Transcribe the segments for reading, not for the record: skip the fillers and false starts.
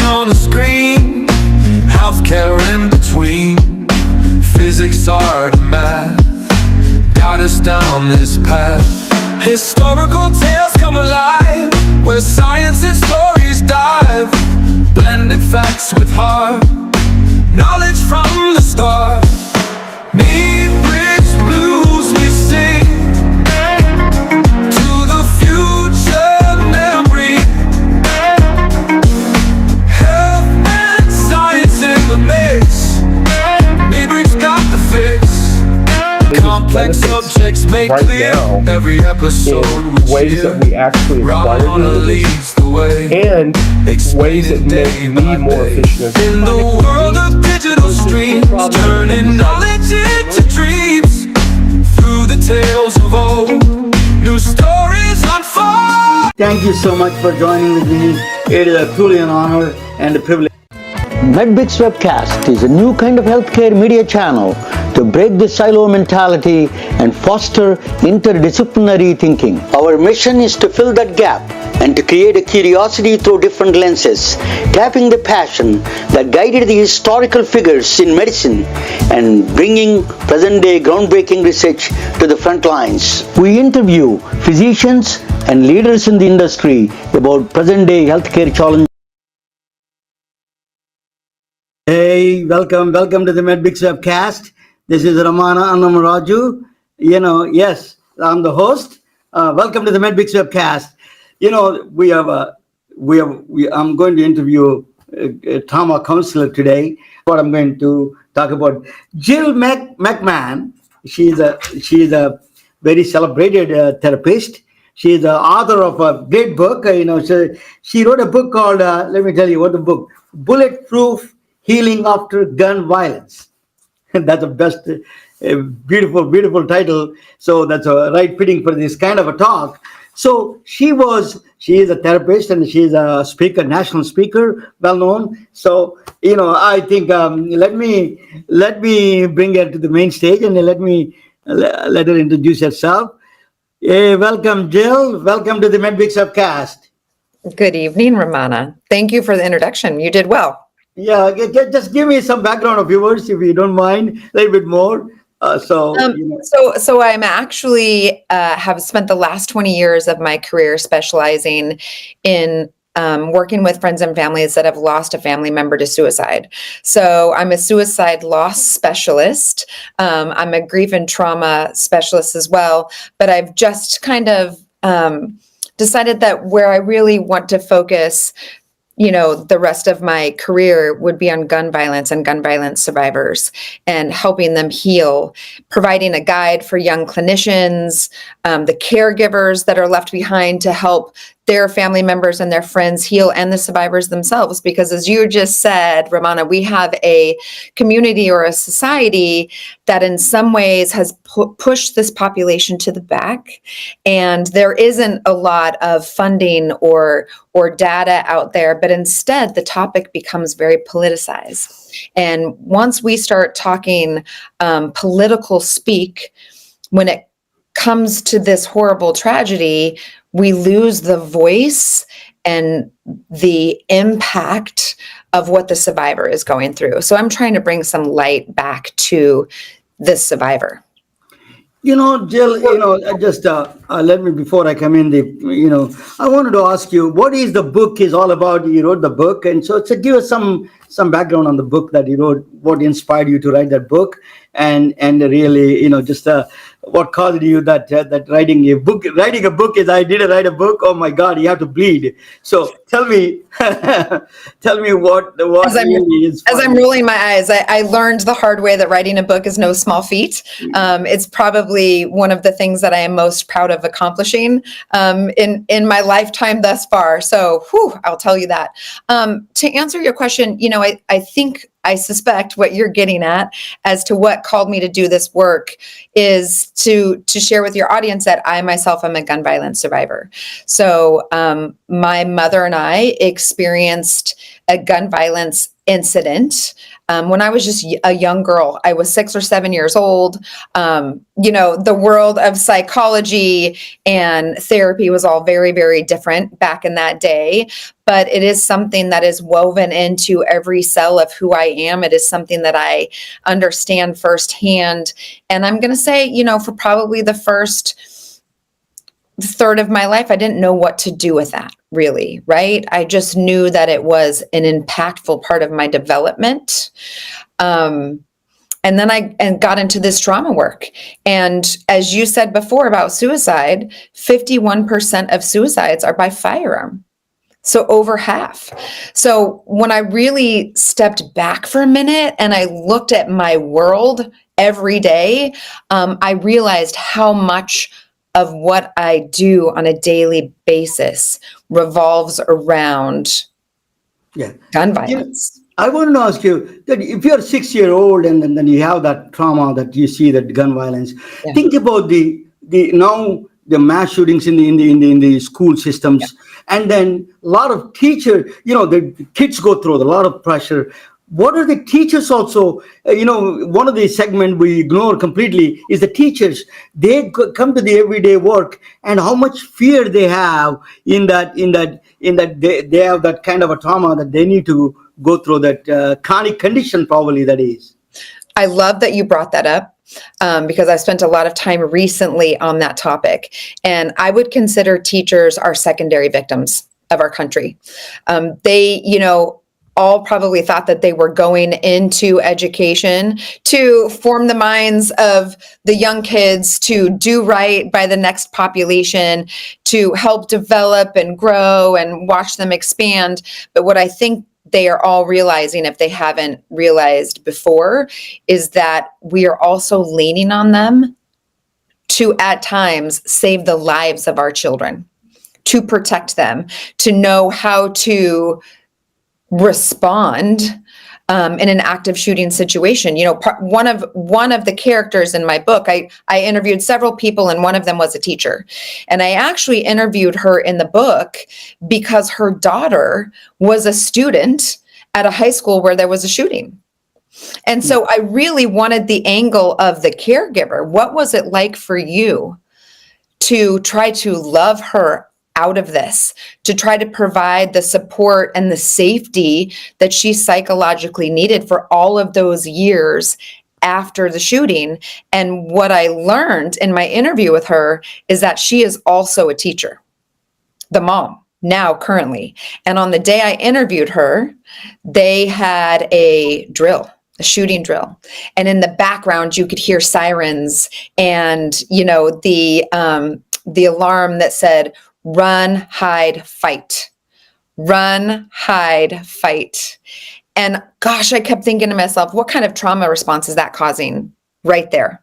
on a screen, healthcare in between. Physics, art, and math got us down this path. Historical tales come alive, where science and stories dive. Blended facts with heart, knowledge from the start. Meet rich blues we sing, to the future memory. Health and science in the mix, Meadridge got the fix. Complex subjects made right clear, now every episode in ways that we actually aspire to leads the way, and ways that make me more efficient. in the world of digital streams, turning knowledge into dreams. Through the tales of old, new stories unfold. Thank you so much for joining with me. It is truly an honor and a privilege. MedBix Webcast is a new kind of healthcare media channel to break the silo mentality and foster interdisciplinary thinking. Our mission is to fill that gap and to create a curiosity through different lenses, tapping the passion that guided the historical figures in medicine and bringing present-day groundbreaking research to the front lines. We interview physicians and leaders in the industry about present-day healthcare challenges. Hey, welcome to the MedBix Webcast. This is Ramana Annamaraju. Yes, I'm the host. Welcome to the MedBix Webcast. I'm going to interview a trauma counselor today. What I'm going to talk about, Jill McMahon. She's a very celebrated therapist. She's the author of a great book. She wrote a book called, let me tell you what the book, Bulletproof, Healing After Gun Violence. That's the best, beautiful title. So that's right fitting for this kind of a talk. So she is a therapist and she's a speaker, national speaker, well known. So, I think, let me bring her to the main stage and let her introduce herself. Hey, welcome, Jill. Welcome to the MedBix Webcast. Good evening, Ramana. Thank you for the introduction. You did well. Yeah, just give me some background of yours, if you don't mind, a little bit more. So I'm actually have spent the last 20 years of my career specializing in working with friends and families that have lost a family member to suicide. So I'm a suicide loss specialist. I'm a grief and trauma specialist as well. But I've just kind of decided that where I really want to focus the rest of my career would be on gun violence and gun violence survivors and helping them heal, providing a guide for young clinicians, the caregivers that are left behind to help their family members and their friends heal, and the survivors themselves. Because as you just said, Ramana, we have a community or a society that in some ways has pushed this population to the back. And there isn't a lot of funding or data out there, but instead the topic becomes very politicized. And once we start talking political speak, when it comes to this horrible tragedy, we lose the voice and the impact of what the survivor is going through. So I'm trying to bring some light back to this survivor. Jill, just let me, before I come in, I wanted to ask you, what is the book is all about? You wrote the book, and so give us some background on the book that you wrote, what inspired you to write that book, and really, what caused you that writing a book is, I didn't write a book. Oh my God, you have to bleed. So tell me what really is. As I'm rolling my eyes, I learned the hard way that writing a book is no small feat. It's probably one of the things that I am most proud of accomplishing in my lifetime thus far. So, I'll tell you that. To answer your question, I suspect what you're getting at as to what called me to do this work is to share with your audience that I myself am a gun violence survivor. So my mother and I experienced a gun violence incident when I was just a young girl. I was 6 or 7 years old. The world of psychology and therapy was all very, very different back in that day. But it is something that is woven into every cell of who I am. It is something that I understand firsthand. And I'm going to say, for probably the first third of my life, I didn't know what to do with that, really, right? I just knew that it was an impactful part of my development. And then I got into this trauma work. And as you said before about suicide, 51% of suicides are by firearm. So over half. So when I really stepped back for a minute and I looked at my world every day, I realized how much of what I do on a daily basis revolves around gun violence. I want to ask you that if you're 6-year-old and then you have that trauma that you see, that gun violence, think about the mass shootings in the school systems, and then a lot of teachers, the kids go through a lot of pressure. What are the teachers also? One of the segments we ignore completely is the teachers. They come to the everyday work, and how much fear they have in that they have that kind of a trauma that they need to go through, that chronic condition probably that is. I love that you brought that up. Because I spent a lot of time recently on that topic. And I would consider teachers our secondary victims of our country. They, all probably thought that they were going into education to form the minds of the young kids, to do right by the next population, to help develop and grow and watch them expand. But what I think they are all realizing, if they haven't realized before, is that we are also leaning on them to, at times, save the lives of our children, to protect them, to know how to respond in an active shooting situation. One of the characters in my book, I interviewed several people, and one of them was a teacher. And I actually interviewed her in the book because her daughter was a student at a high school where there was a shooting. And so I really wanted the angle of the caregiver. What was it like for you to try to love her out of this, to try to provide the support and the safety that she psychologically needed for all of those years after the shooting? And what I learned in my interview with her is that she is also a teacher, the mom, now currently. And on the day I interviewed her, they had a shooting drill. And in the background, you could hear sirens and, the alarm that said, "Run, hide, fight. Run, hide, fight." And gosh, I kept thinking to myself, what kind of trauma response is that causing right there?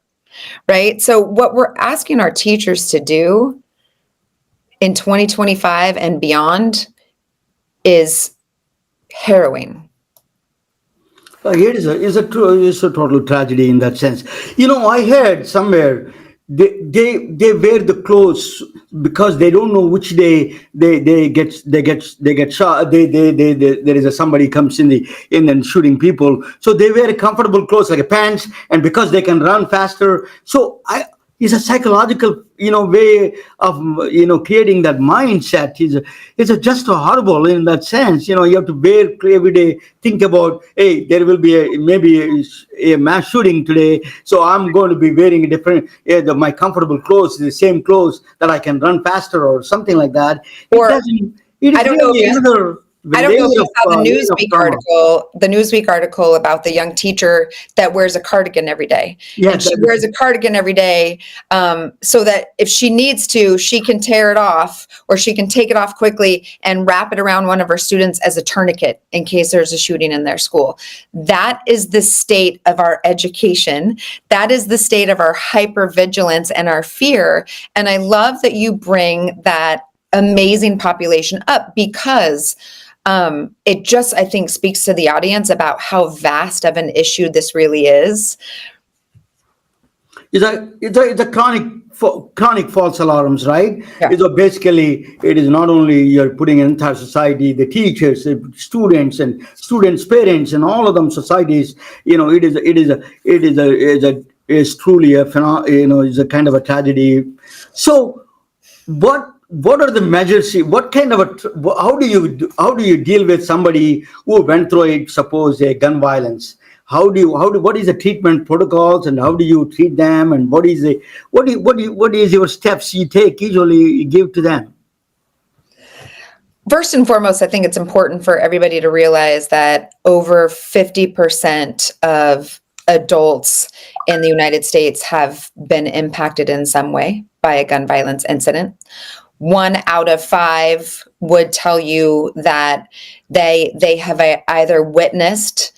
Right? So what we're asking our teachers to do in 2025 and beyond is harrowing. It is a total tragedy in that sense. I heard somewhere they wear the clothes because they don't know which day they get shot. There is somebody comes in and shooting people, so they wear comfortable clothes like a pants, and because they can run faster. So it's a psychological way of creating that mindset. It's just horrible in that sense. You have to wear every day, think about, hey, there will be maybe a mass shooting today, so I'm going to be wearing a different my comfortable clothes, the same clothes that I can run faster or something like that. Or I don't know if you saw the Newsweek article about the young teacher that wears a cardigan every day. Yeah, and she wears a cardigan every day so that if she needs to, she can tear it off, or she can take it off quickly and wrap it around one of her students as a tourniquet in case there's a shooting in their school. That is the state of our education. That is the state of our hypervigilance and our fear. And I love that you bring that amazing population up, because it just, I think, speaks to the audience about how vast of an issue this really is. It's a chronic false alarms, right? Yeah. Basically it is not only you're putting entire society, the teachers, the students, and students' parents, and all of them societies. Is truly a is a kind of a tragedy. So what are the measures? What kind of how do you deal with somebody who went through it, suppose a gun violence? What is the treatment protocols, and how do you treat them, and what is your steps you take, usually you give to them? First and foremost, I think it's important for everybody to realize that over 50% of adults in the United States have been impacted in some way by a gun violence incident. 1 out of 5 would tell you that they have either witnessed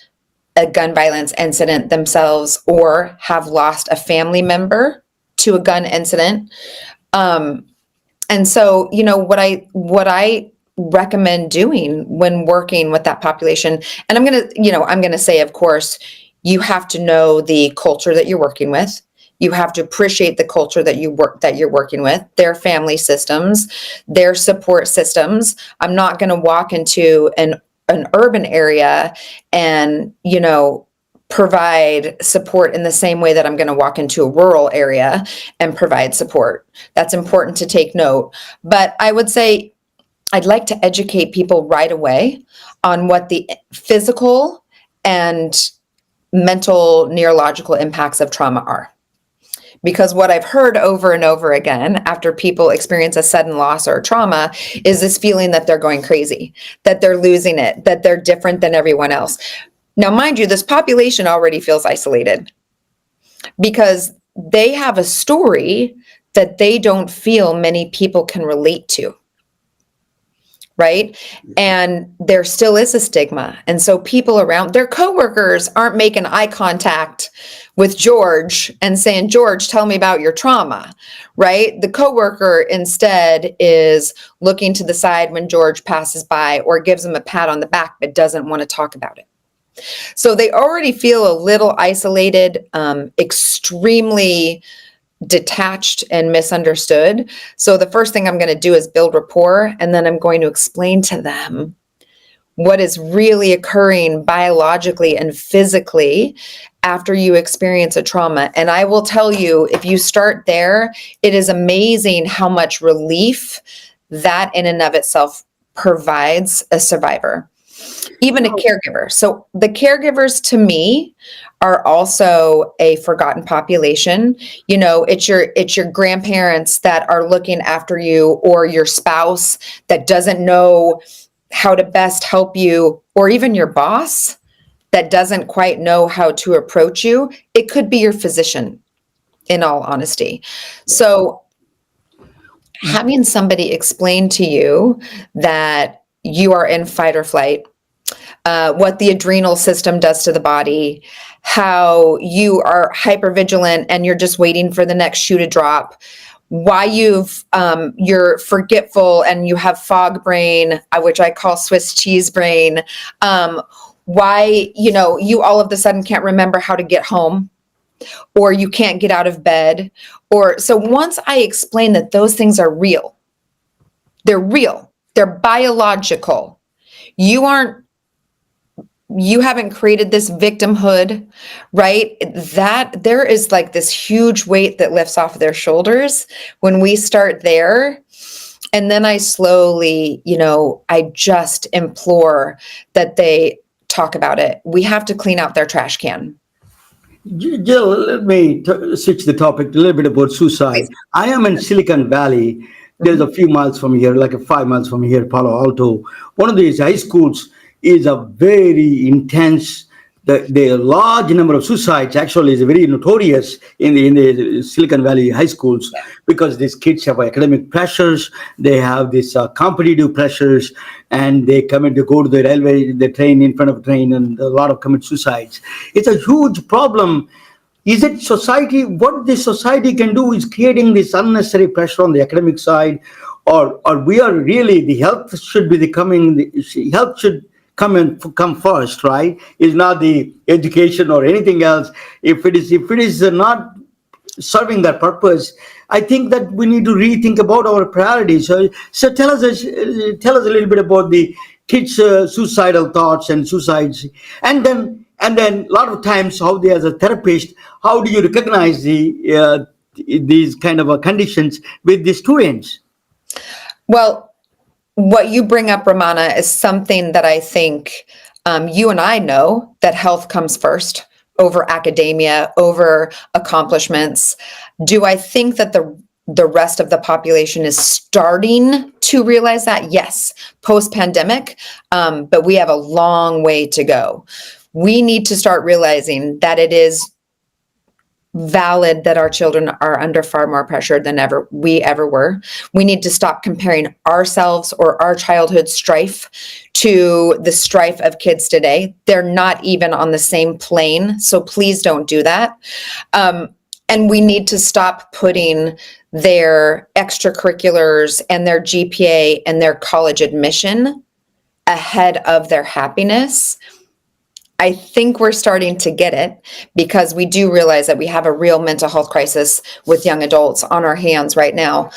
a gun violence incident themselves or have lost a family member to a gun incident. And so, what I recommend doing when working with that population, and I'm going to say, of course, you have to know the culture that you're working with. You have to appreciate the culture that you're working with, their family systems, their support systems. I'm not going to walk into an urban area and, provide support in the same way that I'm going to walk into a rural area and provide support. That's important to take note. But I would say I'd like to educate people right away on what the physical and mental neurological impacts of trauma are. Because what I've heard over and over again after people experience a sudden loss or trauma is this feeling that they're going crazy, that they're losing it, that they're different than everyone else. Now, mind you, this population already feels isolated because they have a story that they don't feel many people can relate to. Right? And there still is a stigma. And so people around, their coworkers aren't making eye contact with George and saying, George, tell me about your trauma, right? The coworker instead is looking to the side when George passes by or gives him a pat on the back, but doesn't want to talk about it. So they already feel a little isolated, extremely detached and misunderstood. So the first thing I'm going to do is build rapport, and then I'm going to explain to them what is really occurring biologically and physically after you experience a trauma. And I will tell you, if you start there, it is amazing how much relief that in and of itself provides a survivor, even a caregiver. So the caregivers, to me, are also a forgotten population. It's your grandparents that are looking after you, or your spouse that doesn't know how to best help you, or even your boss that doesn't quite know how to approach you. It could be your physician, in all honesty. So having somebody explain to you that you are in fight or flight, what the adrenal system does to the body, how you are hypervigilant and you're just waiting for the next shoe to drop, why you're forgetful and you have fog brain, which I call Swiss cheese brain, why you all of a sudden can't remember how to get home, or you can't get out of bed. So once I explain that those things are real, they're biological. You haven't created this victimhood, right? That there is like this huge weight that lifts off of their shoulders when we start there. And then I slowly, I just implore that they talk about it. We have to clean out their trash can. Jill, let me switch the topic a little bit about suicide. Please. I am in Silicon Valley. There's a few miles from here, like 5 miles from here, Palo Alto. One of these high schools is a very intense. The large number of suicides actually is very notorious in the Silicon Valley high schools, because these kids have academic pressures, they have these competitive pressures, and they come in to go to the railway, the train, in front of the train, and a lot of commit suicides. It's a huge problem. Is it society? What the society can do is creating this unnecessary pressure on the academic side, or we are really, the health should be health should come first, right? It's not the education or anything else. If it is not serving that purpose, I think that we need to rethink about our priorities. So tell us a little bit about the kids' suicidal thoughts and suicides, and then a lot of times how they, as a therapist, how do you recognize these kind of conditions with the students? Well, what you bring up, Ramana, is something that I think you and I know, that health comes first over academia, over accomplishments. Do I think that the rest of the population is starting to realize that? Yes, post-pandemic, but we have a long way to go. We need to start realizing that it is valid that our children are under far more pressure than we ever were. We need to stop comparing ourselves or our childhood strife to the strife of kids today. They're not even on the same plane, so please don't do that. And we need to stop putting their extracurriculars and their GPA and their college admission ahead of their happiness. I think we're starting to get it, because we do realize that we have a real mental health crisis with young adults on our hands right now.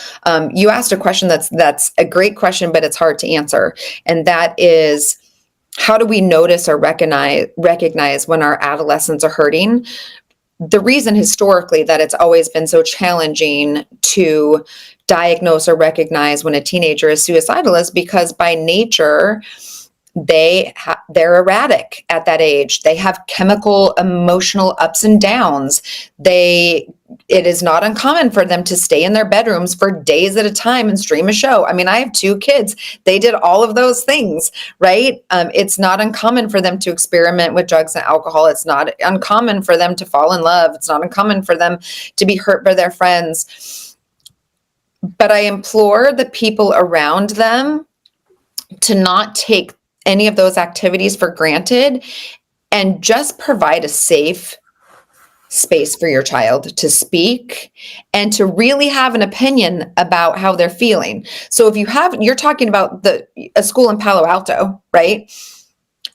You asked a question that's a great question, but it's hard to answer. And that is, how do we notice or recognize when our adolescents are hurting? The reason historically that it's always been so challenging to diagnose or recognize when a teenager is suicidal is because by nature, they're erratic at that age. They have chemical, emotional ups and downs. It is not uncommon for them to stay in their bedrooms for days at a time and stream a show. I mean, I have 2 kids. They did all of those things, right? It's not uncommon for them to experiment with drugs and alcohol. It's not uncommon for them to fall in love. It's not uncommon for them to be hurt by their friends. But I implore the people around them to not take any of those activities for granted, and just provide a safe space for your child to speak and to really have an opinion about how they're feeling. So if you're talking about a school in Palo Alto, right?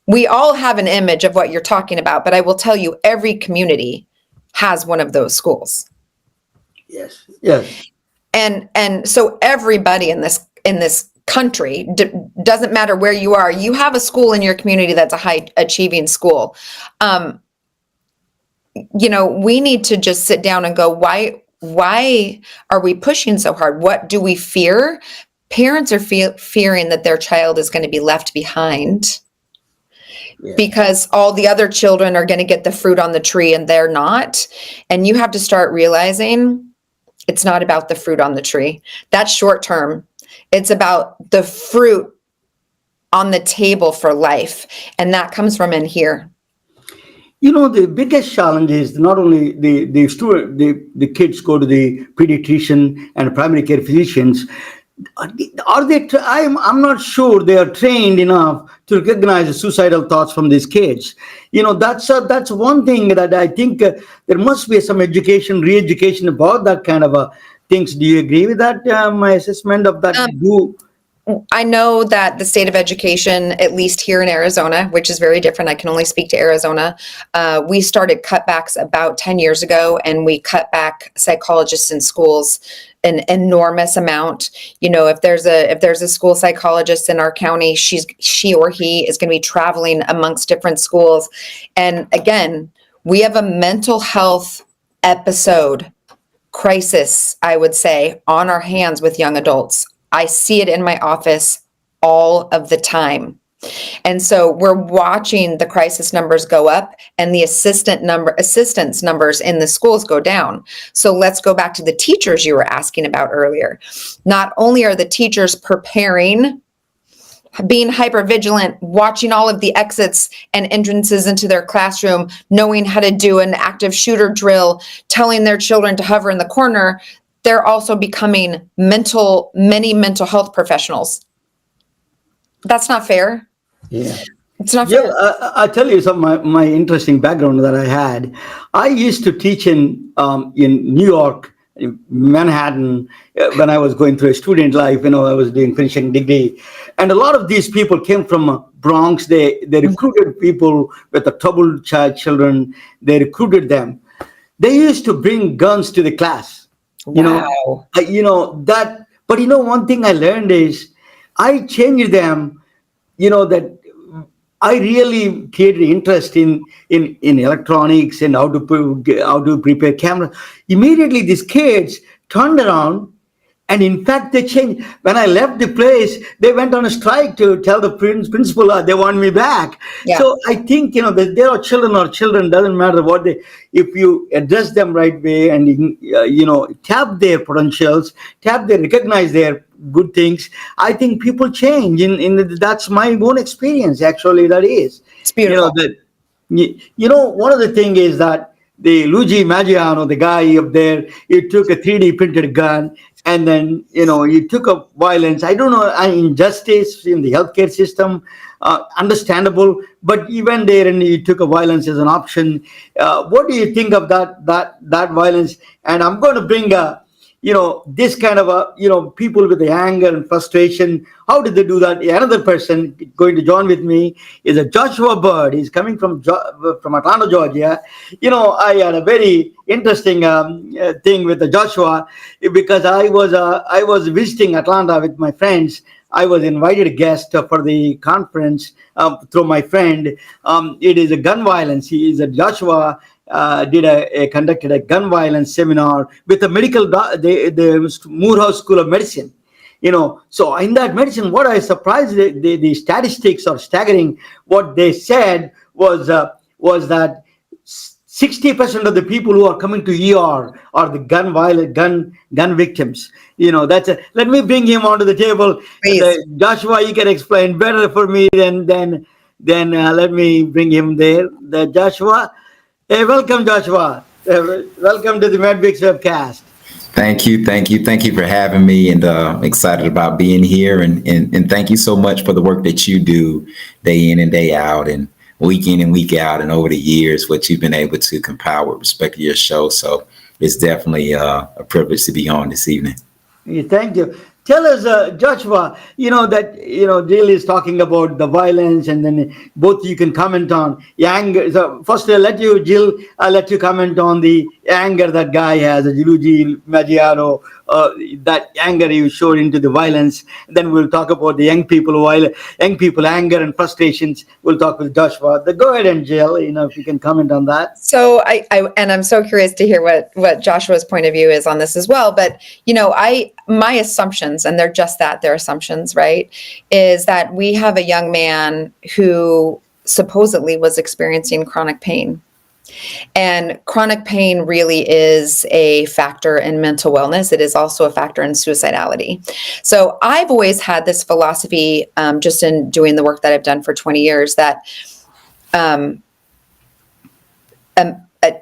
We all have an image of what you're talking about, but I will tell you, every community has one of those schools. Yes. And so everybody in this country, doesn't matter where you are, you have a school in your community that's a high achieving school. We need to just sit down and go, why are we pushing so hard? What do we fear? Parents are fearing that their child is going to be left behind because all the other children are going to get the fruit on the tree and they're not. And you have to start realizing it's not about the fruit on the tree. That's short term. It's about the fruit on the table for life. And that comes from in here. The biggest challenge is not only the kids go to the pediatrician and primary care physicians. Are they? I'm not sure they are trained enough to recognize the suicidal thoughts from these kids. That's one thing that I think there must be some education, re-education about that kind of things. Do you agree with that? My assessment of that. I know that the state of education, at least here in Arizona, which is very different, I can only speak to Arizona, we started cutbacks about 10 years ago, and we cut back psychologists in schools an enormous amount. If there's a school psychologist in our county, she or he is going to be traveling amongst different schools. And again, we have a mental health episode crisis, I would say, on our hands with young adults. I see it in my office all of the time. And so we're watching the crisis numbers go up and the assistance numbers in the schools go down. So let's go back to the teachers you were asking about earlier. Not only are the teachers preparing, being hyper vigilant, watching all of the exits and entrances into their classroom, knowing how to do an active shooter drill, telling their children to hover in the corner, they're also becoming many mental health professionals. That's not fair. Yeah. It's not fair. I'll tell you some of my interesting background that I had. I used to teach in New York, in Manhattan, when I was going through a student life. I was doing finishing degree, and a lot of these people came from Bronx. They recruited people with the troubled children. They recruited them. they used to bring guns to the class. You know, Wow. that. But one thing I learned is I changed them. That I really created interest in electronics and how to prepare camera. Immediately, these kids turned around, and in fact, they changed. When I left the place, they went on a strike to tell the principal they want me back. Yeah. So I think that there are children. Doesn't matter what they. If you address them right way and tap their potentials, recognize their good things, I think people change. That's my own experience. Actually, that is. It's beautiful. One of the thing is that the Luigi Maggiano, the guy up there, he took a 3D printed gun, and then he took up violence. I don't know, injustice in the healthcare system, understandable, but even there, and he took a violence as an option. What do you think of that violence? And I'm going to bring this kind of people with the anger and frustration. How did they do that? Another person going to join with me is a Joshua Bird. He's coming from Atlanta, Georgia. I had a very interesting thing with the Joshua, because I was visiting Atlanta with my friends. I was invited a guest for the conference through my friend. It is a gun violence. He is a Joshua. Conducted a gun violence seminar with the the Morehouse School of Medicine. So in that medicine, what I surprised, the statistics are staggering. What they said was that 60% of the people who are coming to ER are the gun victims. Let me bring him onto the table. Please. Joshua, you can explain better for me than let me bring him there. Joshua. Hey, welcome, Joshua. Welcome to the MedBix webcast. Thank you for having me, and excited about being here. And thank you so much for the work that you do day in and day out, and week in and week out, and over the years, what you've been able to compile with respect to your show. So it's definitely a privilege to be on this evening. Yeah, thank you. Tell us, Joshua, Jill is talking about the violence, and then both you can comment on anger. So first, Jill, let you comment on the anger that guy has, Luigi Maggiano, that anger you showed into the violence. Then we'll talk about the young people anger and frustrations. We'll talk with Joshua. Go ahead, and Jill, if you can comment on that. So I'm so curious to hear what Joshua's point of view is on this as well. But my assumptions, and they're just that, they're assumptions, right, is that we have a young man who supposedly was experiencing chronic pain. And chronic pain really is a factor in mental wellness. It is also a factor in suicidality. So I've always had this philosophy, just in doing the work that I've done for 20 years, that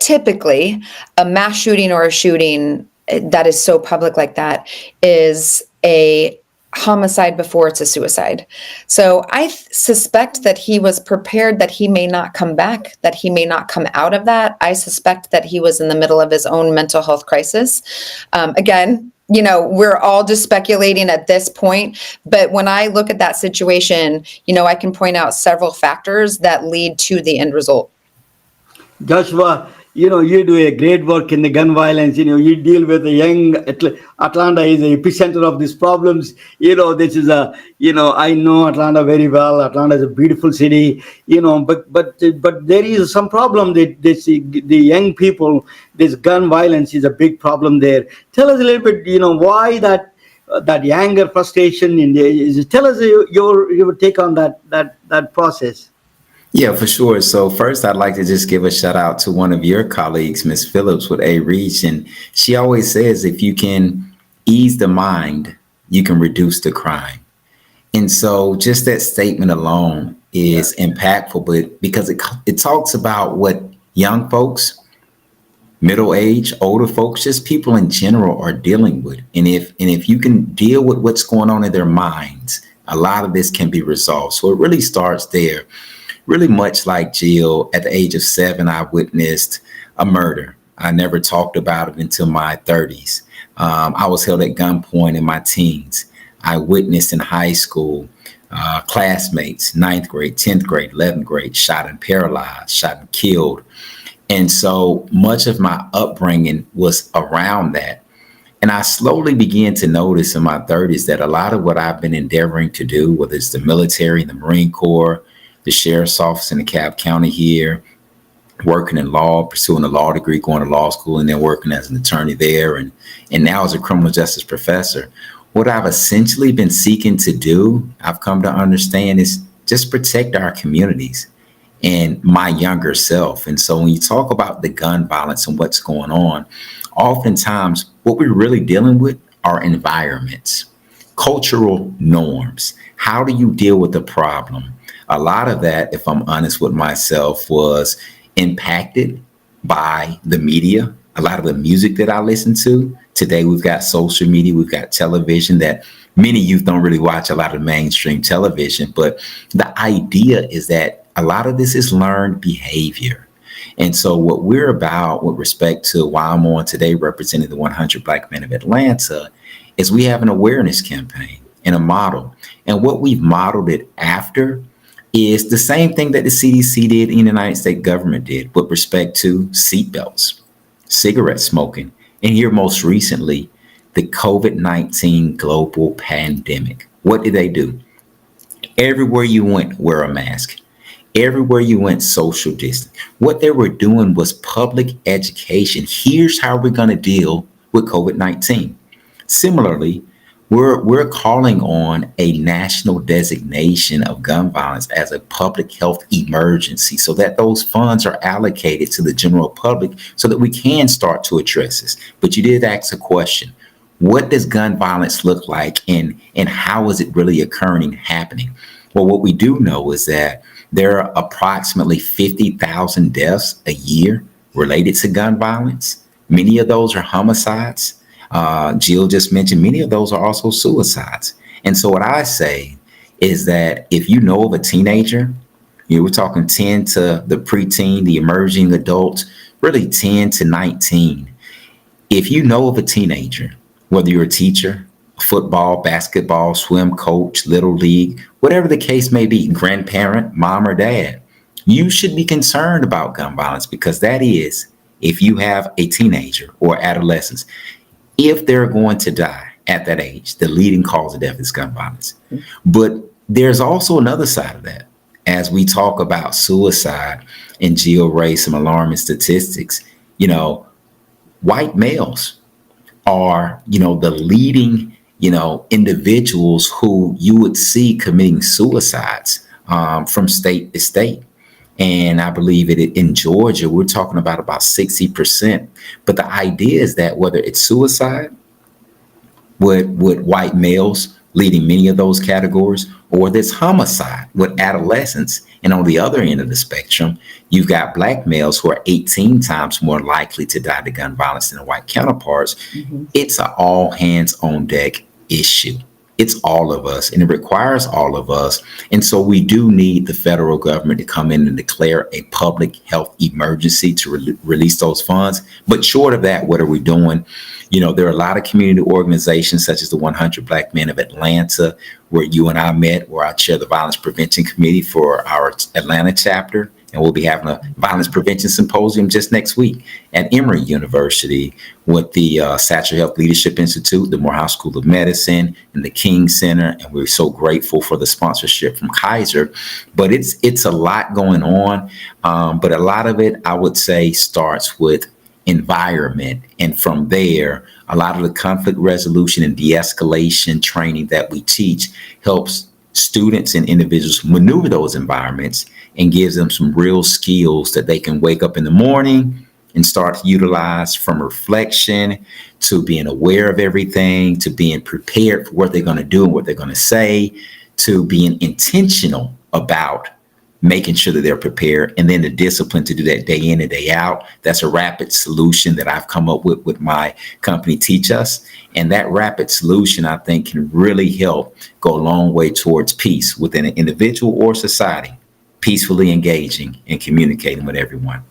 typically a mass shooting or a shooting that is so public like that is a homicide before it's a suicide. So I suspect that he was prepared that he may not come back, that he may not come out of that. I suspect that he was in the middle of his own mental health crisis. Again, we're all just speculating at this point, but when I look at that situation, I can point out several factors that lead to the end result. Joshua, you do a great work in the gun violence. You deal with the young. Atlanta is the epicenter of these problems. This is I know Atlanta very well. Atlanta is a beautiful city. But there is some problem that the young people. This gun violence is a big problem there. Tell us a little bit. Why that anger, frustration in there. Tell us your take on that process. Yeah, for sure. So first, I'd like to just give a shout out to one of your colleagues, Ms. Phillips with A Reach. And she always says, if you can ease the mind, you can reduce the crime. And so just that statement alone is impactful, but because it talks about what young folks, middle age, older folks, just people in general are dealing with. And if you can deal with what's going on in their minds, a lot of this can be resolved. So it really starts there. Really much like Jill, at the age of 7, I witnessed a murder. I never talked about it until my 30s. I was held at gunpoint in my teens. I witnessed in high school classmates, 9th grade, 10th grade, 11th grade, shot and paralyzed, shot and killed. And so much of my upbringing was around that. And I slowly began to notice in my 30s that a lot of what I've been endeavoring to do, whether it's the military, the Marine Corps, the sheriff's office in DeKalb County here, working in law, pursuing a law degree, going to law school, and then working as an attorney there, and now as a criminal justice professor. What I've essentially been seeking to do, I've come to understand, is just protect our communities and my younger self. And so when you talk about the gun violence and what's going on, oftentimes what we're really dealing with are environments, cultural norms. How do you deal with the problem? A lot of that, if I'm honest with myself, was impacted by the media. A lot of the music that I listen to today, we've got social media, we've got television that many youth don't really watch a lot of mainstream television. But the idea is that a lot of this is learned behavior. And so what we're about with respect to why I'm on today representing the 100 Black Men of Atlanta is we have an awareness campaign and a model. And what we've modeled it after is the same thing that the CDC did and the United States government did with respect to seatbelts, cigarette smoking, and here most recently, the COVID-19 global pandemic. What did they do? Everywhere you went, wear a mask. Everywhere you went, social distance. What they were doing was public education. Here's how we're going to deal with COVID-19. Similarly, we're calling on a national designation of gun violence as a public health emergency so that those funds are allocated to the general public so that we can start to address this. But you did ask a question. What does gun violence look like and how is it really occurring and happening? Well, what we do know is that there are approximately 50,000 deaths a year related to gun violence. Many of those are homicides. Jill just mentioned many of those are also suicides. And so what I say is that if you know of a teenager, we're talking 10 to the preteen, the emerging adult, really 10 to 19. If you know of a teenager, whether you're a teacher, football, basketball, swim coach, little league, whatever the case may be, grandparent, mom or dad, you should be concerned about gun violence because that is, if you have a teenager or adolescents, if they're going to die at that age, the leading cause of death is gun violence. But there's also another side of that. As we talk about suicide, and Jill raised some alarming statistics, white males are, the leading, individuals who you would see committing suicides from state to state. And I believe in Georgia, we're talking about 60%. But the idea is that whether it's suicide with white males leading many of those categories, or this homicide with adolescents, and on the other end of the spectrum, you've got Black males who are 18 times more likely to die to gun violence than their white counterparts. Mm-hmm. It's an all hands on deck issue. It's all of us, and it requires all of us. And so we do need the federal government to come in and declare a public health emergency to release those funds. But short of that, what are we doing? There are a lot of community organizations such as the 100 Black Men of Atlanta, where you and I met, where I chair the Violence Prevention Committee for our Atlanta chapter. And we'll be having a violence prevention symposium just next week at Emory University with the Satcher Health Leadership Institute, the Morehouse School of Medicine, and the King Center. And we're so grateful for the sponsorship from Kaiser. But it's a lot going on. But a lot of it, I would say, starts with environment. And from there, a lot of the conflict resolution and de-escalation training that we teach helps students and individuals maneuver those environments and gives them some real skills that they can wake up in the morning and start to utilize, from reflection to being aware of everything, to being prepared for what they're going to do and what they're going to say, to being intentional about making sure that they're prepared, and then the discipline to do that day in and day out. That's a rapid solution that I've come up with my company Teach Us. And that rapid solution, I think, can really help go a long way towards peace within an individual or society, peacefully engaging and communicating with everyone.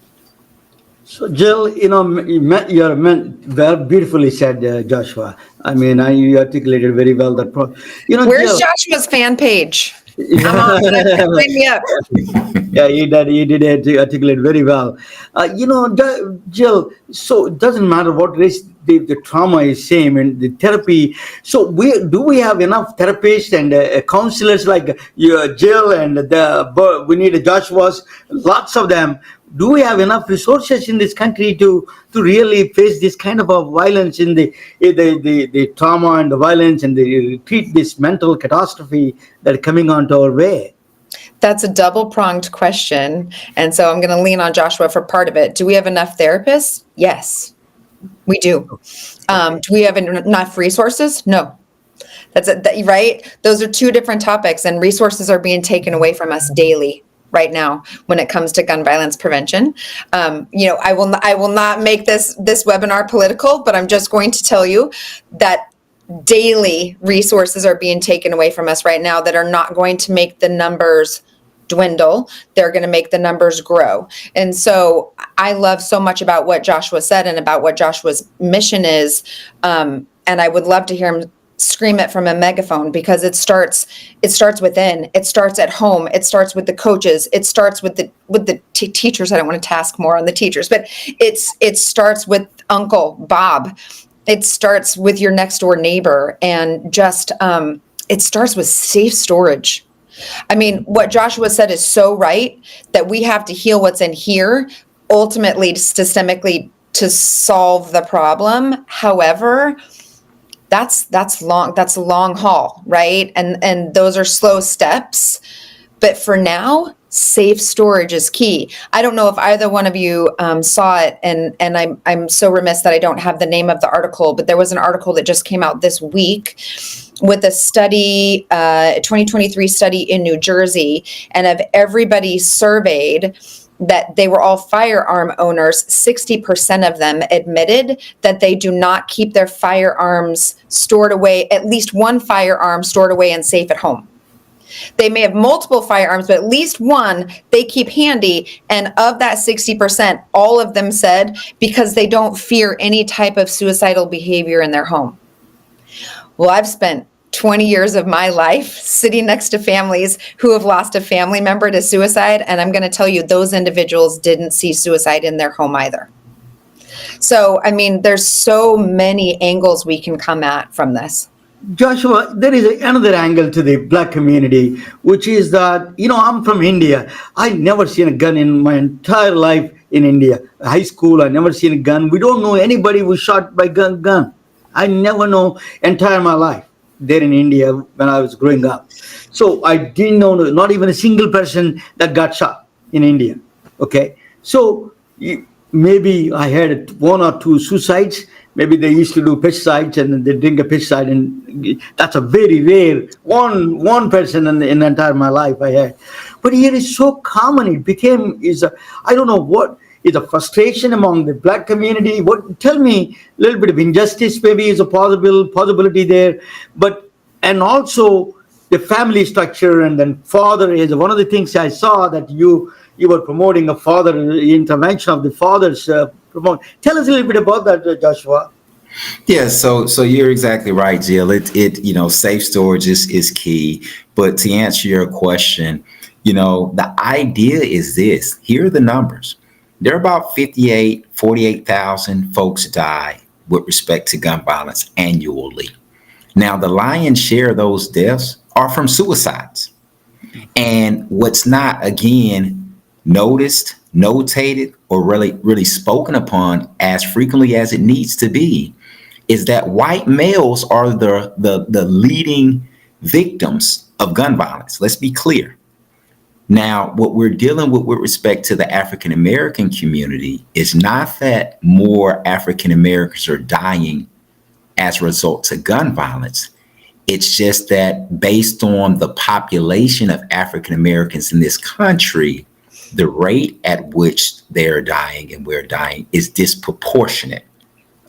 So, Jill, you're very beautifully said, Joshua. I mean, you articulated very well that. Where's Jill, Joshua's fan page? Come on, sign me up. Yeah, you did articulate very well. Jill, so it doesn't matter what race the trauma is same and the therapy. So we have enough therapists and counselors like you, Jill, and we need a Joshua's, lots of them. Do we have enough resources in this country to really face this kind of a violence in the trauma and the violence and treat this mental catastrophe that are coming onto our way? That's a double-pronged question. And so I'm going to lean on Joshua for part of it. Do we have enough therapists? Yes, we do. Do we have enough resources? No. That's it, right? Those are two different topics, and resources are being taken away from us daily right now when it comes to gun violence prevention. I will not make this webinar political, but I'm just going to tell you that daily resources are being taken away from us right now that are not going to make the numbers dwindle. They're going to make the numbers grow. And so I love so much about what Joshua said and about what Joshua's mission is. And I would love to hear him scream it from a megaphone, because it starts within. It starts at home. It starts with the coaches. It starts with the teachers. I don't want to task more on the teachers, but it starts with Uncle Bob. It starts with your next door neighbor, and just it starts with safe storage. I mean, what Joshua said is so right, that we have to heal what's in here, ultimately systemically, to solve the problem. However, that's a long haul, right? And those are slow steps. But for now, safe storage is key. I don't know if either one of you saw it, and I'm so remiss that I don't have the name of the article, but there was an article that just came out this week with a study, 2023 study in New Jersey, and of everybody surveyed, that they were all firearm owners, 60% of them admitted that they do not keep their firearms stored away, at least one firearm stored away and safe at home. They may have multiple firearms, but at least one they keep handy. And of that 60%, all of them said because they don't fear any type of suicidal behavior in their home. Well, I've spent 20 years of my life sitting next to families who have lost a family member to suicide. And I'm going to tell you, those individuals didn't see suicide in their home either. So, I mean, there's so many angles we can come at from this. Joshua, there is another angle to the black community, which is that, I'm from India. I never seen a gun in my entire life in India. High school, I never seen a gun. We don't know anybody who was shot by gun. I never know entire my life there in India when I was growing up. So I didn't know not even a single person that got shot in India. Okay. So maybe I had one or two suicides. Maybe they used to do pesticides and they drink a pesticide, and that's a very rare one person in the entire my life I had. But here is so common. It became I don't know what is a frustration among the black community. Tell me a little bit of injustice maybe is a possibility there, and also the family structure, and then father is one of the things I saw that you were promoting a father intervention of the fathers. Tell us a little bit about that, Joshua. Yeah, so you're exactly right, Jill. It safe storage is key. But to answer your question, the idea is this. Here are the numbers. There are about 48,000 folks die with respect to gun violence annually. Now, the lion's share of those deaths are from suicides. And what's not, again, noticed, notated, or really spoken upon as frequently as it needs to be is that white males are the leading victims of gun violence. Let's be clear. Now, what we're dealing with respect to the African American community is not that more African Americans are dying as a result of gun violence. It's just that based on the population of African Americans in this country, the rate at which they're dying and we're dying is disproportionate.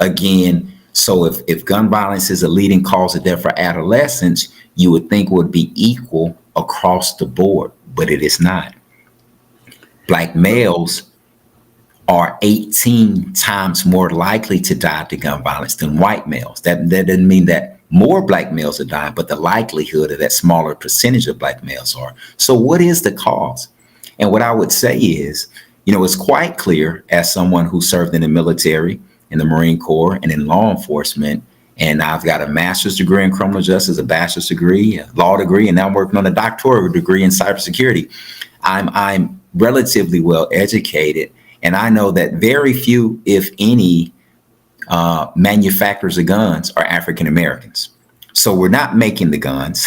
Again, so if gun violence is a leading cause of death for adolescents, you would think it would be equal across the board, but it is not. Black males are 18 times more likely to die to gun violence than white males. That doesn't mean that more black males are dying, but the likelihood of that smaller percentage of black males are. So what is the cause? And what I would say is, it's quite clear, as someone who served in the military, in the Marine Corps, and in law enforcement, and I've got a master's degree in criminal justice, a bachelor's degree, a law degree, and now I'm working on a doctoral degree in cybersecurity. I'm relatively well educated, and I know that very few, if any, manufacturers of guns are African Americans. So we're not making the guns.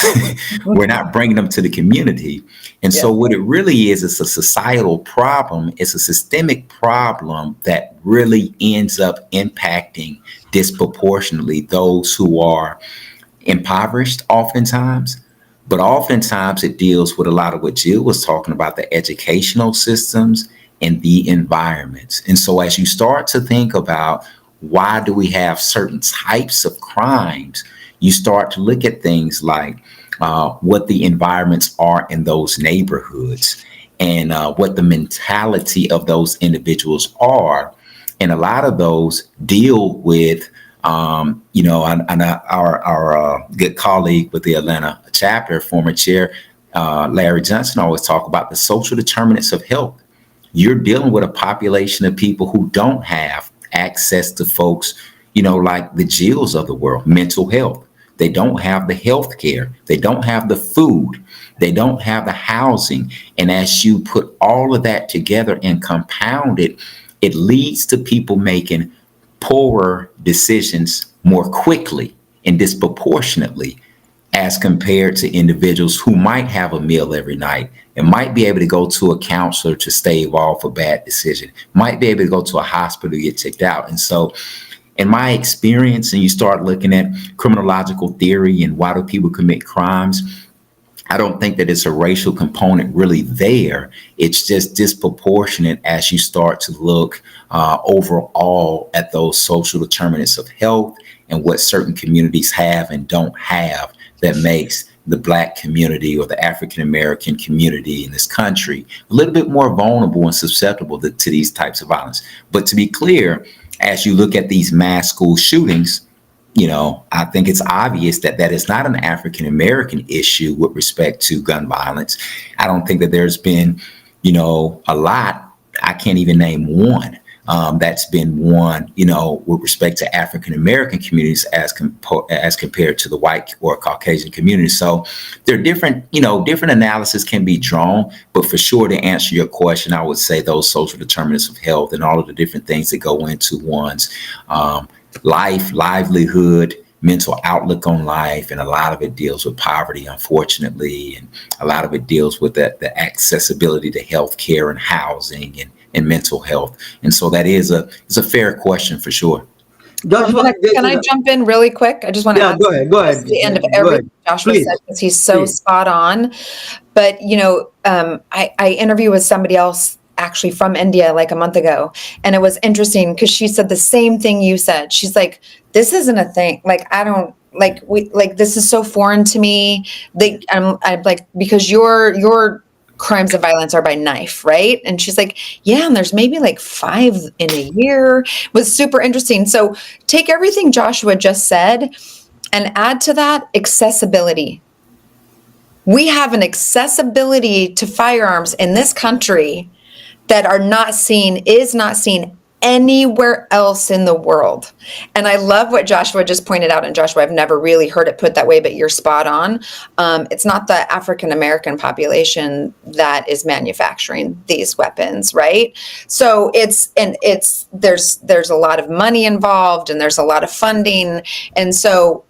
We're not bringing them to the community. And so what it really is, it's a societal problem. It's a systemic problem that really ends up impacting disproportionately those who are impoverished oftentimes. But oftentimes it deals with a lot of what Jill was talking about, the educational systems and the environments. And so as you start to think about why do we have certain types of crimes, you start to look at things like what the environments are in those neighborhoods and what the mentality of those individuals are. And a lot of those deal with, our good colleague with the Atlanta chapter, former chair, Larry Johnson, always talk about the social determinants of health. You're dealing with a population of people who don't have access to folks, like the Jills of the world, mental health. They don't have the health care. They don't have the food. They don't have the housing. And as you put all of that together and compound it, it leads to people making poorer decisions more quickly and disproportionately as compared to individuals who might have a meal every night and might be able to go to a counselor to stave off a bad decision, might be able to go to a hospital to get checked out. And so in my experience, and you start looking at criminological theory and why do people commit crimes, I don't think that it's a racial component really there. It's just disproportionate as you start to look overall at those social determinants of health and what certain communities have and don't have that makes the Black community or the African American community in this country a little bit more vulnerable and susceptible to these types of violence. But to be clear, as you look at these mass school shootings, I think it's obvious that that is not an African American issue with respect to gun violence. I don't think that there's been, a lot. I can't even name one that's been one, with respect to African American communities as compared to the white or Caucasian community. So there are different analysis can be drawn, but for sure to answer your question, I would say those social determinants of health and all of the different things that go into one's life, livelihood, mental outlook on life, and a lot of it deals with poverty, unfortunately, and a lot of it deals with the accessibility to health care and housing and mental health. And so that is a fair question for sure. Joshua, Can I jump in really quick? I just want to add go ahead. at the end of everything Joshua Please. said, because he's so spot on. But, I interviewed with somebody else actually from India like a month ago. And it was interesting because she said the same thing you said. She's like, this isn't a thing. Like, I don't this is so foreign to me. I'm like, because your crimes of violence are by knife, right? And she's like, yeah, and there's maybe like 5 in a year. It was super interesting. So take everything Joshua just said and add to that accessibility. We have an accessibility to firearms in this country that is not seen anywhere else in the world. And I love what Joshua just pointed out. And Joshua, I've never really heard it put that way, but you're spot on. It's not the African American population that is manufacturing these weapons, right? So there's a lot of money involved and there's a lot of funding. And so,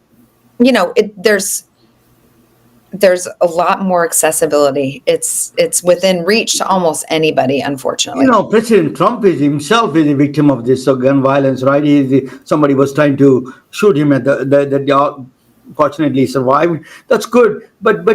there's a lot more accessibility. It's within reach to almost anybody, unfortunately. President Trump himself is a victim of this gun violence, right? Somebody was trying to shoot him at the fortunately survived. That's good. But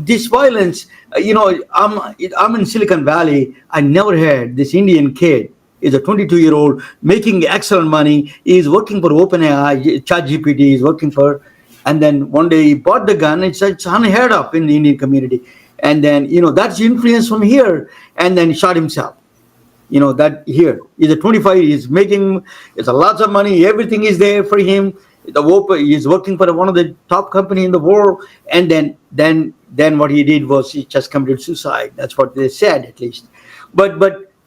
this violence, I'm in Silicon Valley. I never heard this Indian kid is a 22-year-old making excellent money. He's working for OpenAI, ChatGPT. He's working for. And then one day he bought the gun. It's unheard of in the Indian community. And then, that's influence from here. And then he shot himself. That here. He's a 25. He's making, it's a lots of money. Everything is there for him. He's working for one of the top company in the world, and then what he did was he just committed suicide. That's what they said, at least. But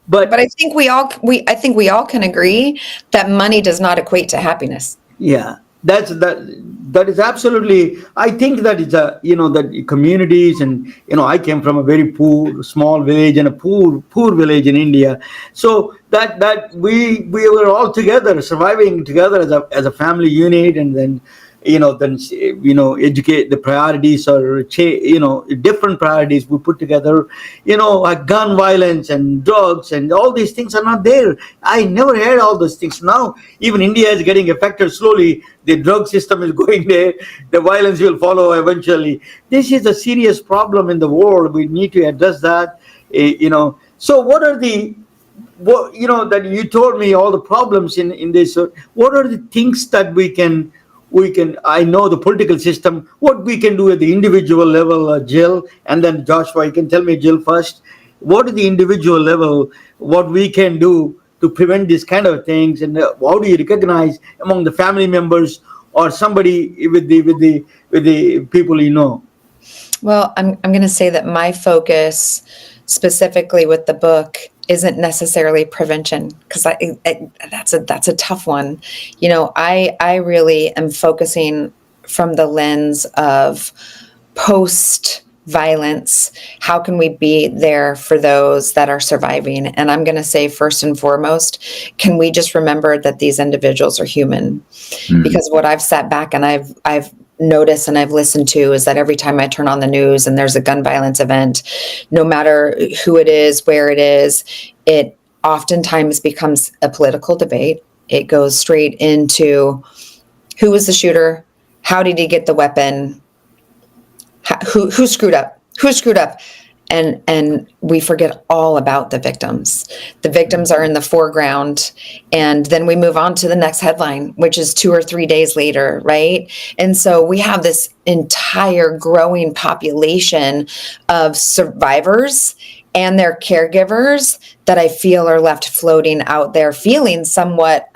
But I think we all can agree that money does not equate to happiness. yeah, that is absolutely. I think that it's that communities, and I came from a very poor small village and a poor village in India, so that we were all together, surviving together as a family unit, and then educate the priorities, or different priorities we put together, like gun violence and drugs and all these things are not there. I never had all those things. Now even India is getting affected slowly. The drug system is going there, the violence will follow eventually. This is a serious problem in the world. We need to address that. So what are the that you told me all the problems in this. What are the things that we can I know the political system, what we can do at the individual level, Jill, and then Joshua, you can tell me, Jill, first, what is the individual level, what we can do to prevent these kind of things, and how do you recognize among the family members or somebody with the people you know? Well, I'm going to say that my focus specifically with the book isn't necessarily prevention, because that's a tough one. I really am focusing from the lens of post violence. How can we be there for those that are surviving? And I'm going to say, first and foremost, can we just remember that these individuals are human? Because what I've sat back and I've noticed and I've listened to is that every time I turn on the news and there's a gun violence event, no matter who it is, where it is, it oftentimes becomes a political debate. It goes straight into who was the shooter, how did he get the weapon, who screwed up, and we forget all about the victims. The victims are in the foreground, and then we move on to the next headline, which is 2 or 3 days later, right? And so we have this entire growing population of survivors and their caregivers that I feel are left floating out there, feeling somewhat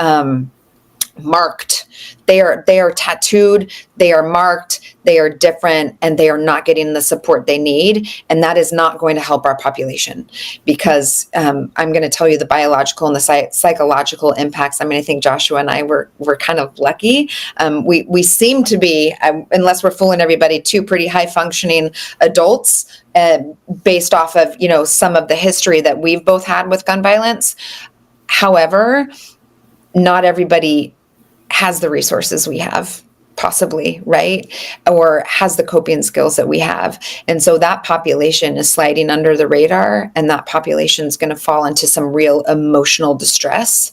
marked. They are tattooed, they are marked, they are different, and they are not getting the support they need. And that is not going to help our population, because I'm going to tell you the biological and the psychological impacts. I mean, I think Joshua and I were kind of lucky. We seem to be, unless we're fooling everybody, two pretty high functioning adults, based off of, some of the history that we've both had with gun violence. However, not everybody has the resources we have, possibly, right? Or has the coping skills that we have. And so that population is sliding under the radar, and that population is going to fall into some real emotional distress.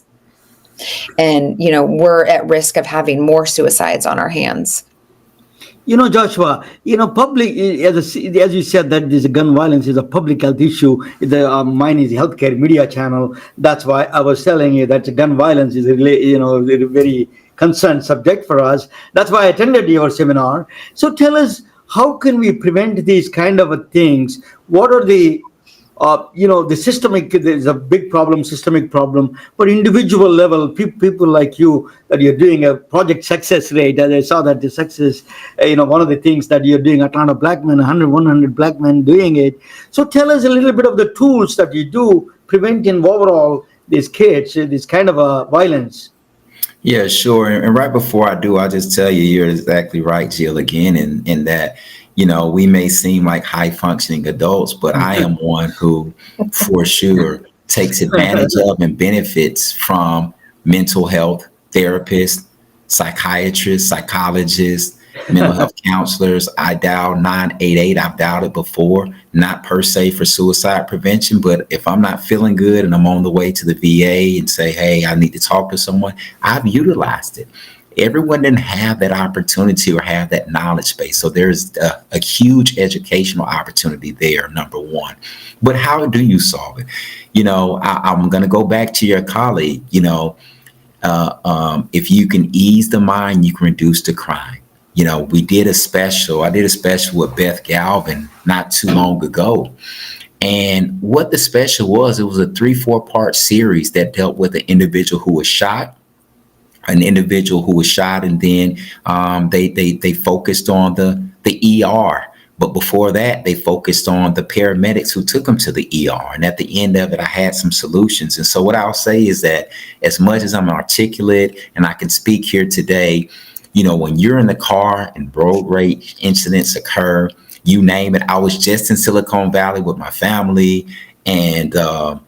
And, we're at risk of having more suicides on our hands. Joshua, public, as you said, that this gun violence is a public health issue. Mine is healthcare media channel. That's why I was telling you that gun violence is a very concerned subject for us. That's why I attended your seminar. So tell us, how can we prevent these kind of things? What are the the systemic, there's a big problem, systemic problem, but individual level, people like you, that you're doing a project success rate, as I saw that the success, one of the things that you're doing, Atlanta Black Men, 100 Black men doing it. So tell us a little bit of the tools that you do preventing overall these kids, this kind of violence. Yeah, sure. And right before I do, I'll just tell you, you're exactly right, Jill, again, in that, we may seem like high functioning adults, but I am one who for sure takes advantage of and benefits from mental health therapists, psychiatrists, psychologists, mental health counselors. I dial 988. I've dialed it before, not per se for suicide prevention, but if I'm not feeling good and I'm on the way to the VA and say, hey, I need to talk to someone, I've utilized it. Everyone didn't have that opportunity or have that knowledge base. So there's a huge educational opportunity there, number one. But how do you solve it? I'm going to go back to your colleague. If you can ease the mind, you can reduce the crime. I did a special with Beth Galvin not too long ago. And what the special was, it was a 3-4 part series that dealt with an individual who was shot, an individual who was shot, and then they focused on the ER. But before that, they focused on the paramedics who took him to the ER. And at the end of it, I had some solutions. And so what I'll say is that as much as I'm articulate and I can speak here today, you know, when you're in the car and road rage incidents occur, you name it. I was just in Silicon Valley with my family, and I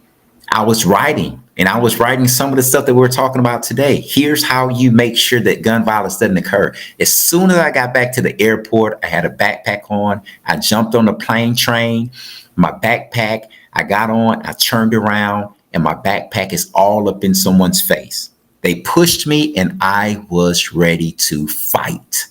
was writing some of the stuff that we're talking about today. Here's how you make sure that gun violence doesn't occur. As soon as I got back to the airport, I had a backpack on. I jumped on the plane train. My backpack, I got on, I turned around, and my backpack is all up in someone's face. They pushed me, and I was ready to fight.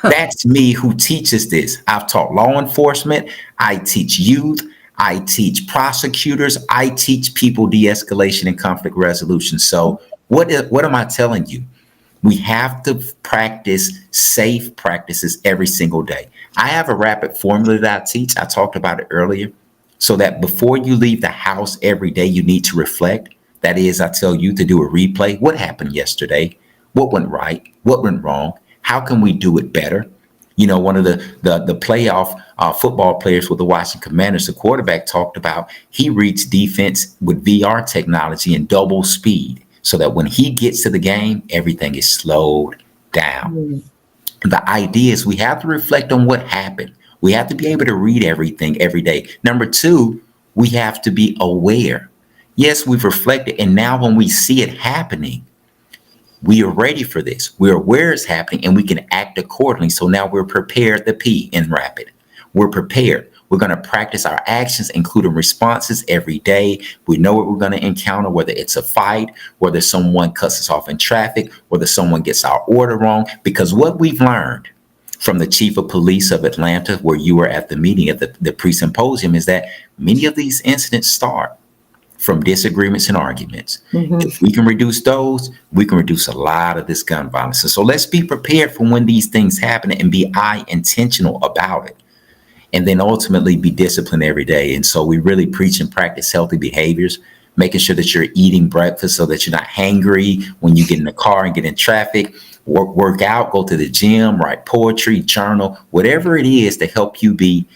That's me who teaches this. I've taught law enforcement. I teach youth. I teach prosecutors. I teach people de-escalation and conflict resolution. So what am I telling you? We have to practice safe practices every single day. I have a rapid formula that I teach. I talked about it earlier. So that before you leave the house every day, you need to reflect. That is, I tell you to do a replay. What happened yesterday? What went right? What went wrong? How can we do it better? You know, one of the playoff football players with the Washington Commanders, the quarterback, talked about he reads defense with VR technology and double speed so that when he gets to the game, everything is slowed down. The idea is we have to reflect on what happened. We have to be able to read everything every day. Number two, we have to be aware. Yes, we've reflected, and now when we see it happening, we are ready for this. We're aware it's happening, and we can act accordingly. So now we're prepared, the P in rapid. We're prepared. We're going to practice our actions, including responses every day. We know what we're going to encounter, whether it's a fight, whether someone cuts us off in traffic, whether someone gets our order wrong. Because what we've learned from the chief of police of Atlanta, where you were at the meeting at the pre-symposium, is that many of these incidents start from disagreements and arguments. If we can reduce those, we can reduce a lot of this gun violence. And so let's be prepared for when these things happen and be intentional about it. And then ultimately be disciplined every day. And so we really preach and practice healthy behaviors, making sure that you're eating breakfast so that you're not hangry when you get in the car and get in traffic. Work out, go to the gym, write poetry, journal, whatever it is to help you be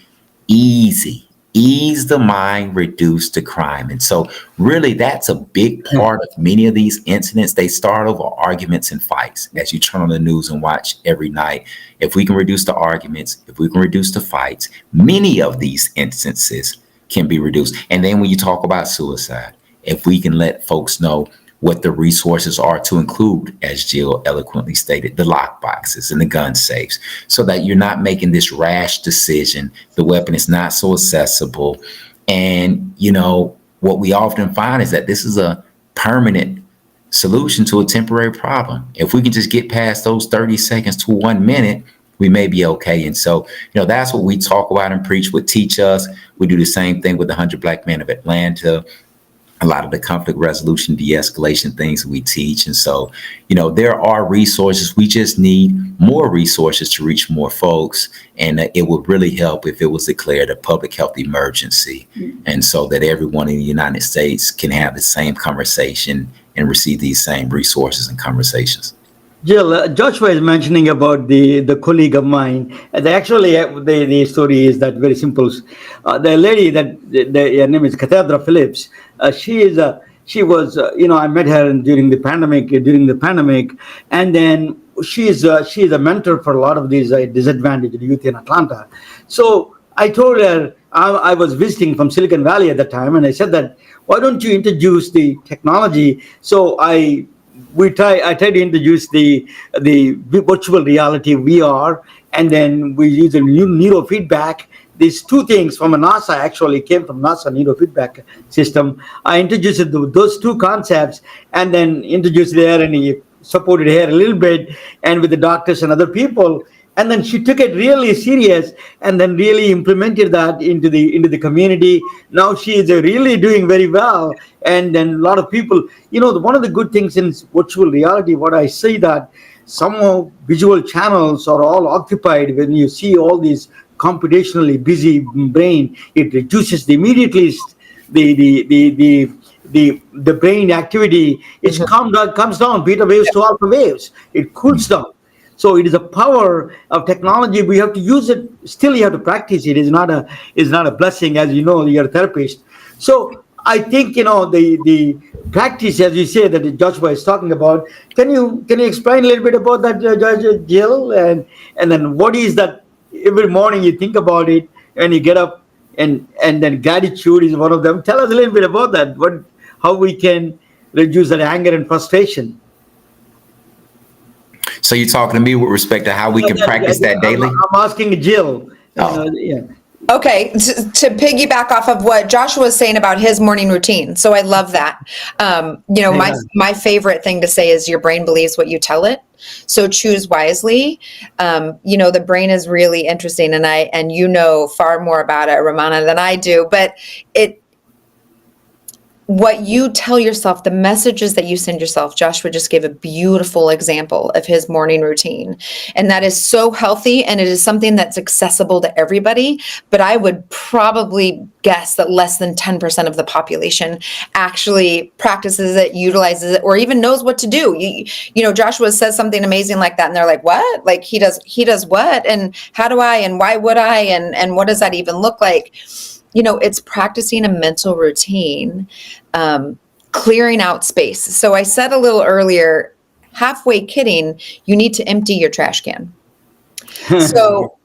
easy. Ease the mind, reduce the crime. And so really that's a big part of many of these incidents. They start over arguments and fights as you turn on the news and watch every night. If we can reduce the arguments, if we can reduce the fights, many of these instances can be reduced. And then when you talk about suicide, if we can let folks know what the resources are to include, as Jill eloquently stated, the lock boxes and the gun safes, so that you're not making this rash decision. The weapon is not so accessible. And, you know, what we often find is that this is a permanent solution to a temporary problem. If we can just get past those 30 seconds to 1 minute, we may be okay. And so, you know, that's what we talk about and preach, what teach us. We do the same thing with the 100 Black Men of Atlanta. A lot of the conflict resolution, de-escalation things we teach. And so, you know, there are resources. We just need more resources to reach more folks. And it would really help if it was declared a public health emergency. And so that everyone in the United States can have the same conversation and receive these same resources and conversations. Jill, Joshua is mentioning about the colleague of mine. The story is that very simple. The lady her name is Cassandra Phillips. She was I met her during the pandemic, and then she is a mentor for a lot of these disadvantaged youth in Atlanta. So I told her, I was visiting from Silicon Valley at the time, and I said that, why don't you introduce the technology? So I tried to introduce the virtual reality VR, and then we use a new neurofeedback. These two things from NASA actually came from NASA neurofeedback system. I introduced those two concepts, and then introduced her, and he supported her a little bit, and with the doctors and other people. And then she took it really serious, and then really implemented that into the community. Now she is really doing very well. And then a lot of people, one of the good things in virtual reality, what I see that some visual channels are all occupied. When you see all these computationally busy brain, it reduces immediately the the brain activity, it's comes down beta waves to alpha waves. It cools down. So it is a power of technology. We have to use it. Still, you have to practice it. It's not a blessing, as you know. You're a therapist. So I think the practice, as you say, that Joshua is talking about. Can you explain a little bit about that, Judge Jill? And then what is that? Every morning you think about it and you get up, and then gratitude is one of them. Tell us a little bit about that. How we can reduce that anger and frustration. So you're talking to me with respect to how we can practice that daily? I'm asking Jill. Yeah. Okay, to piggyback off of what Joshua was saying about his morning routine. So I love that. My favorite thing to say is your brain believes what you tell it. So choose wisely. The brain is really interesting, and you know far more about it, Ramana, than I do. But what you tell yourself, the messages that you send yourself. Joshua just gave a beautiful example of his morning routine. And that is so healthy, and it is something that's accessible to everybody. But I would probably guess that less than 10% of the population actually practices it, utilizes it, or even knows what to do. Joshua says something amazing like that, and they're like, what? Like he does what? And how do I, and why would I? And what does that even look like? It's practicing a mental routine, clearing out space. So I said a little earlier, halfway kidding, you need to empty your trash can. So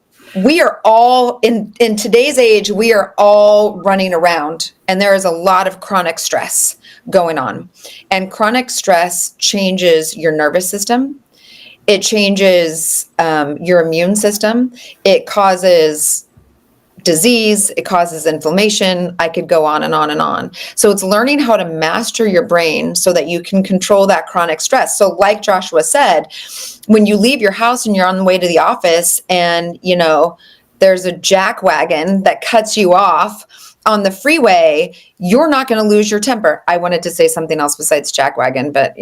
we are all in today's age, we are all running around, and there is a lot of chronic stress going on. And chronic stress changes your nervous system. It changes your immune system. It causes disease, it causes inflammation. I could go on and on and on. So it's learning how to master your brain so that you can control that chronic stress. So like Joshua said, when you leave your house and you're on the way to the office and, there's a jack wagon that cuts you off on the freeway, you're not going to lose your temper. I wanted to say something else besides jack wagon, but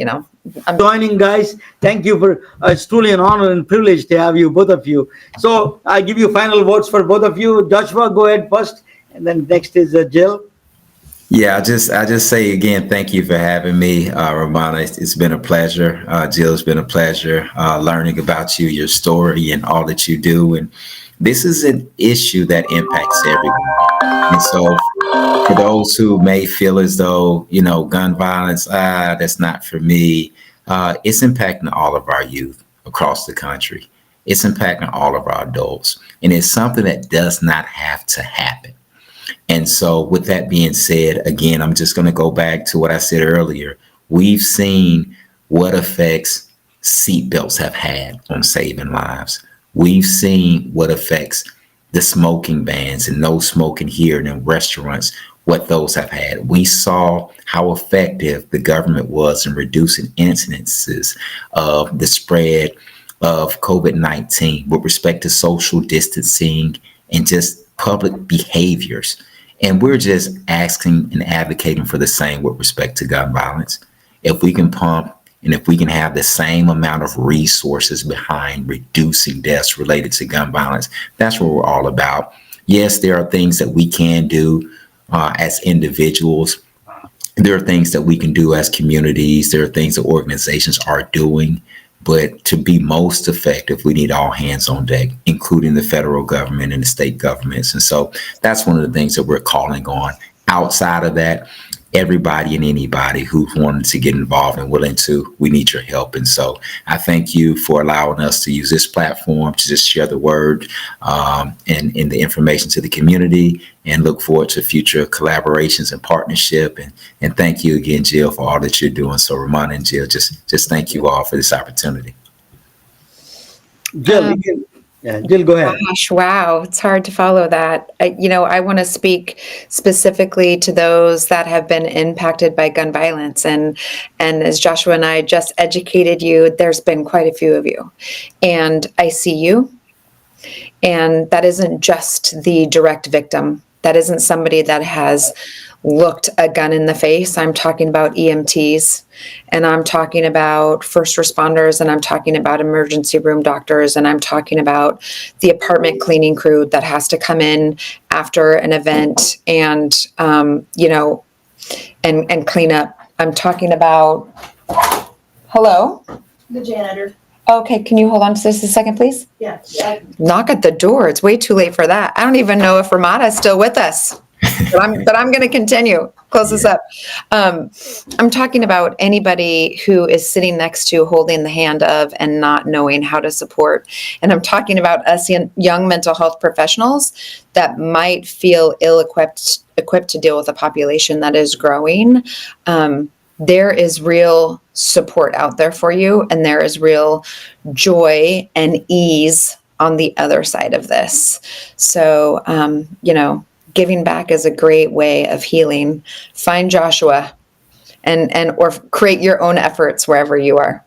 I'm joining, guys. Thank you for it's truly an honor and privilege to have you, both of you. So I give you final words for both of you. Joshua, go ahead first, and then next is Jill. Yeah, I just say again, thank you for having me, Ramana. It's been a pleasure. Jill, it's been a pleasure learning about you, your story, and all that you do. And this is an issue that impacts everyone. And so for those who may feel as though, gun violence, that's not for me, it's impacting all of our youth across the country. It's impacting all of our adults. And it's something that does not have to happen. And so with that being said, again, I'm just going to go back to what I said earlier. We've seen what effects seatbelts have had on saving lives. We've seen what effects the smoking bans and no smoking here and in restaurants, what those have had. We saw how effective the government was in reducing incidences of the spread of COVID-19 with respect to social distancing and just public behaviors. And we're just asking and advocating for the same with respect to gun violence. If we can pump and if we can have the same amount of resources behind reducing deaths related to gun violence, that's what we're all about. Yes, there are things that we can do as individuals. There are things that we can do as communities. There are things that organizations are doing. But to be most effective, we need all hands on deck, including the federal government and the state governments. And so that's one of the things that we're calling on. Outside of that, everybody and anybody who's wanting to get involved and willing to, we need your help. And so I thank you for allowing us to use this platform to just share the word and the information to the community, and look forward to future collaborations and partnership. And thank you again, Jill, for all that you're doing. So Ramana and Jill, just thank you all for this opportunity. Jill, Jill, go ahead. Gosh, wow. It's hard to follow that. I want to speak specifically to those that have been impacted by gun violence. And as Joshua and I just educated you, there's been quite a few of you. And I see you. And that isn't just the direct victim. That isn't somebody that has looked a gun in the face. I'm talking about EMTs, and I'm talking about first responders, and I'm talking about emergency room doctors, and I'm talking about the apartment cleaning crew that has to come in after an event and, and clean up. I'm talking about, hello? The janitor. Okay, can you hold on to this a second, please? Yeah. Knock at the door. It's way too late for that. I don't even know if Ramada is still with us. But I'm going to continue. Close this up. I'm talking about anybody who is sitting next to, holding the hand of, and not knowing how to support. And I'm talking about us young mental health professionals that might feel ill-equipped to deal with a population that is growing. There is real support out there for you, and there is real joy and ease on the other side of this. So, giving back is a great way of healing. Find Joshua and or create your own efforts wherever you are.